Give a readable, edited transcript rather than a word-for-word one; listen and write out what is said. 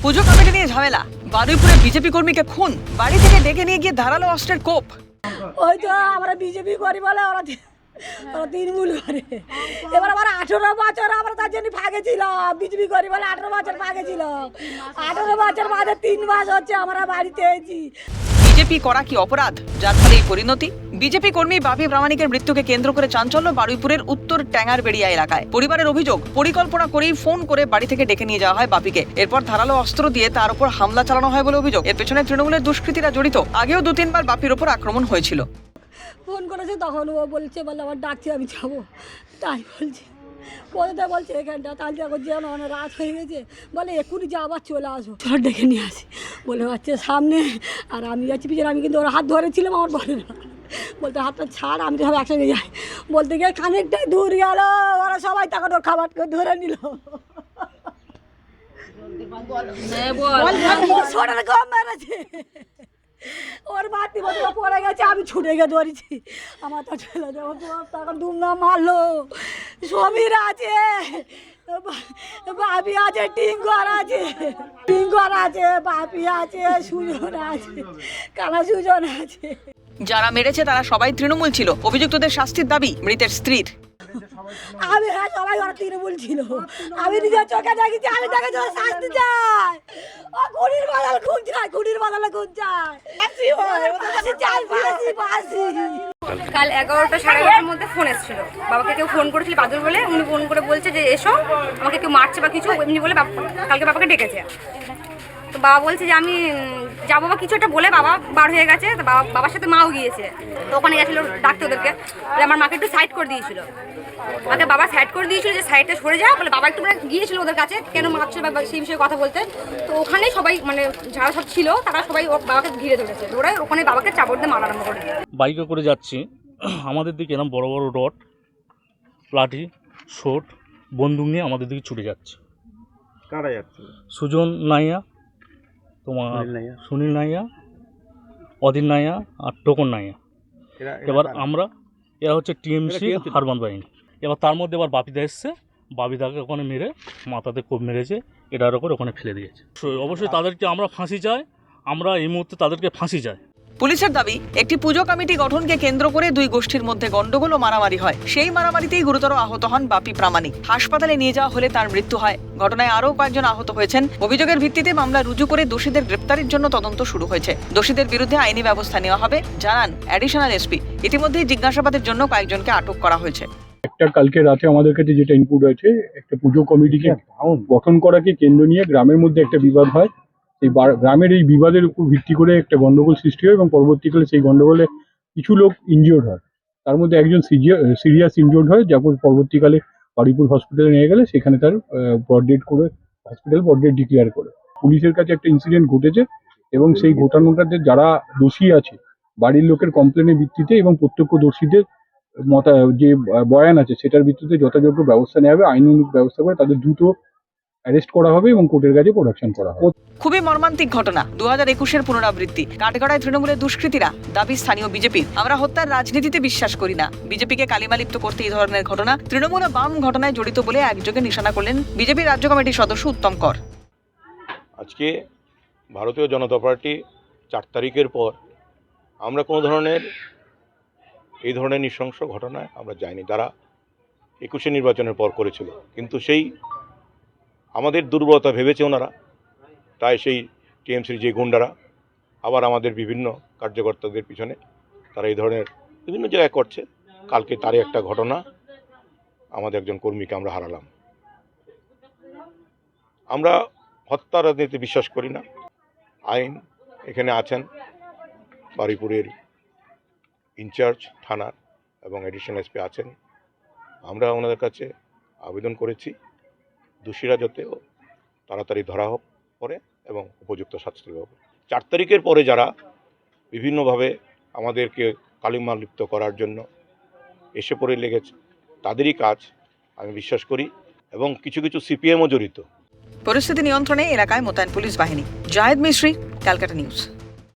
পুজো committee নিয়ে ঝামেলা, বারুইপুরে BJP কর্মীকে খুন, বাড়ি থেকে ডেকে নিয়ে গিয়ে ধারালো অস্ত্রের কোপ। ওই তো আমরা বিজেপি করি বলে ওরা তৃণমূল করে। এবার আমার 18 বছর আমরা তার জন্য ভাগে ছিল, বিজেপি করি বলে 18 বছর ভাগে ছিল। 18 বছর বাদে 3 মাস হচ্ছে আমরা বাড়িতে এসেছি। বিজেপি করা কি অপরাধ, যার ফলে এই পরিণতি? বিজেপি কর্মী বাপি প্রামাণিকের মৃত্যুকে কেন্দ্র করে চাঞ্চল্য বারুইপুরের উত্তর ট্যাঙ্গারবেড়িয়া এলাকায়। পরিবারের অভিযোগ, পরিকল্পনা করেই ফোন করে বাড়ি থেকে ডেকে নিয়ে যাওয়া হয় বাপিকে। এরপর ধারালো অস্ত্র দিয়ে তার উপর হামলা চালানো হয় বলে অভিযোগ। এর পেছনে তৃণমূলের দুষ্কৃতীরা জড়িত। আগেও 2-3 বার বাপির উপর আক্রমণ হয়েছিল। ফোন করেছে তখন ও বলছে আমার ডাকছে আমি যাবো, তাই বলছি। কোথায় বলছে এখানটা, তাহলে এখন যেন অনেক রাত হয়ে গেছে, বলে এক্ষুনি যা আবার চলে আসো, চল ডেকে নিয়ে আসি। বলে হচ্ছে সামনে, আর আমি যাচ্ছি পিছনে। আমি কিন্তু ওর হাত ধরেছিলাম, আমার বলে না, বলতে হাতটা ছাড়, আমি তো সব একসঙ্গে যাই। বলতে গিয়ে খানিকটাই দূর গেল, ওরা সবাই তখন ওর খাবার ধরে নিল। সোনার কম মেরেছে, ওর মাতৃ বছর পড়ে গেছে, আমি ছুটে গিয়ে ধরেছি। আমার তো ছেলে তখন দুমদাম মারলো। সমীর আছে, বাপি আছে, টিঙ্কর আছে, বাপি আছে, সুজন আছে, কানা সুজন আছে। যারা মেরেছে তারা সবাই তৃণমূল ছিল। অভিযুক্তদের শাস্তির দাবি মৃতের স্ত্রীর। আমি সবাই ওরা তৃণমূল ছিল, আমি নিজের চোখে দেখেছি, আমি তাকে শাস্তি চাই। ও খুনির বদল খুন চাই, খুনির বদলে খুন চাই। কাল 11টা সাড়ে 11টার মধ্যে ফোন এসেছিল, বাবাকে কেউ ফোন করেছিল বাদল বলে, উনি ফোন করে বলছে যে এসো, আমাকে কেউ মারছে বা কিছু এমনি বলে কালকে বাবাকে ডেকেছে। তো বাবা বলছে যে আমি যাবো বা কিছু একটা বলে বাবা বার হয়ে গেছে। তো বাবার সাথে মাও গিয়েছে, তো ওখানে গেছিলো ডাকতে ওদেরকে, বলে আমার মাকে একটু সাইড করে দিয়েছিল। আগে বাবা সাইড করে দিয়েছিল যে সাইডে সরে যা, বলে বাবা একটু গিয়েছিল ওদের কাছে কেন মারছে বা সেই বিষয়ে কথা বলতে। তো ওখানেই সবাই মানে যারা সব ছিল তারা সবাই বাবাকে ঘিরে ধরেছে, ধরে ওখানে বাবাকে চাপড় দিয়ে মারা আরম্ভ করে। বাইকে করে যাচ্ছি, আমাদের দিকে এরকম বড় বড় রড, লাঠি, শোট, বন্দুক নিয়ে আমাদের দিকে ছুটে যাচ্ছে। কারা যাচ্ছে? সুজন নাইয়া, তোমার সুনীল নাইয়া, অদিন নাইয়া আর টোকন নাইয়া। এবার এরা হচ্ছে টিএমসি হারবান বাহিনী। এবার তার মধ্যে এবার বাপিদা এসছে, বাপিদাকে ওখানে মেরে মাথাতে কোপ মেরেছে, এটার ওপর ওখানে ফেলে দিয়েছে। অবশ্যই তাদেরকে আমরা ফাঁসি চাই, আমরা এই মুহূর্তে তাদেরকে ফাঁসি চাই। পুলিশের দাবি, একটি পুজো কমিটি গঠনকে কেন্দ্র করে দুই গোষ্ঠীর মধ্যে গন্ডগোল ও মারামারি হয়। সেই মারামারিতেই গুরুতর আহত হন বাপি প্রামাণিক। হাসপাতালে নিয়ে যাওয়া হলে তার মৃত্যু হয়। ঘটনায় আরও কয়েকজন আহত হয়েছেন। অভিযোগের ভিত্তিতে মামলা রুজু করে দোষীদের গ্রেপ্তারের জন্য তদন্ত শুরু হয়েছে। দোষীদের বিরুদ্ধে আইনি ব্যবস্থা নেওয়া হবে জানান অ্যাডিশনাল এসপি। ইতিমধ্যেই জিজ্ঞাসাবাদের জন্য কয়েকজনকে আটক করা হয়েছে। একটা কালকে রাতে আমাদের কাছে যেটা ইনপুট হয়েছে, একটা পুজো কমিটিকে গঠন করাকে কেন্দ্র নিয়ে গ্রামের মধ্যে একটা বিবাদ হয়। এই গ্রামের এই বিবাদের উপর ভিত্তি করে একটা গন্ডগোল সৃষ্টি হয় এবং পরবর্তীকালে সেই গন্ডগোলে কিছু লোক ইনজিওর্ড হয়। তার মধ্যে একজন সিরিয়াস ইনজিওর্ড হয়, যখন পরবর্তীকালে বারুইপুর হসপিটালে নিয়ে গেলে সেখানে তার ব্রড ডেড করে হসপিটাল ব্রড ডেড ডিক্লেয়ার করে। পুলিশের কাছে একটা ইনসিডেন্ট ঘটেছে এবং সেই ঘটনাটাতে যারা দোষী আছে বাড়ির লোকের কমপ্লেনের ভিত্তিতে এবং প্রত্যক্ষদর্শীদের যে বয়ান আছে সেটার ভিত্তিতে যথাযোগ্য ব্যবস্থা নেওয়া হবে। আইনানুগ ব্যবস্থা করে তাদের দ্রুত অ্যারেস্ট করা হবে এবং কোর্টের কাছে প্রোডাকশন করা হবে। খুবই মর্মান্তিক ঘটনা, 2021-এর পুনরাবৃত্তি। কাঠগড়ায় তৃণমূলের দুষ্কৃতীরা, দাবি স্থানীয় বিজেপির। আমরা হত্যার রাজনীতিতে বিশ্বাস করি না। বিজেপিকে কালিমালিপ্ত করতে এই ধরনের ঘটনা তৃণমূল ও বাম ঘটনায় জড়িত বলে একযোগে নিশানা করলেন বিজেপির রাজ্য কমিটির সদস্য উত্তম কর। আজকে ভারতীয় জনতা পার্টি 4 তারিখের পর আমরা কোনো ধরনের এই ধরনের নৃশংস ঘটনায় আমরা যাইনি। তারা 21 নির্বাচনের পর করেছিল, কিন্তু সেই আমাদের দুর্বলতা ভেবেছে ওনারা, তাই সেই টিএমসির যে গুন্ডারা আবার আমাদের বিভিন্ন কার্যকর্তাদের পিছনে তারা এই ধরনের বিভিন্ন জায়গায় করছে। কালকে তারই একটা ঘটনা, আমাদের একজন কর্মীকে আমরা হারালাম। আমরা হত্যা রাজনীতি বিশ্বাস করি না। আইন এখানে আছেন বারুইপুরের ইনচার্জ থানার এবং অ্যাডিশনাল এসপি আছেন। আমরা ওনাদের কাছে আবেদন করেছি দোষীরা যাতে তাড়াতাড়ি ধরা পড়ে এবং উপযুক্ত শাস্তি হবে। 4 তারিখের পরে যারা বিভিন্নভাবে আমাদেরকে কালিমালিপ্ত করার জন্য এসে পড়ে লেগেছে, তাদেরই কাজ আমি বিশ্বাস করি এবং কিছু কিছু সিপিএমও জড়িত। পরিস্থিতি নিয়ন্ত্রণে এলাকায় মোতায়েন পুলিশ বাহিনী। জাহেদ মিশ্রি, ক্যালকাটা নিউজ।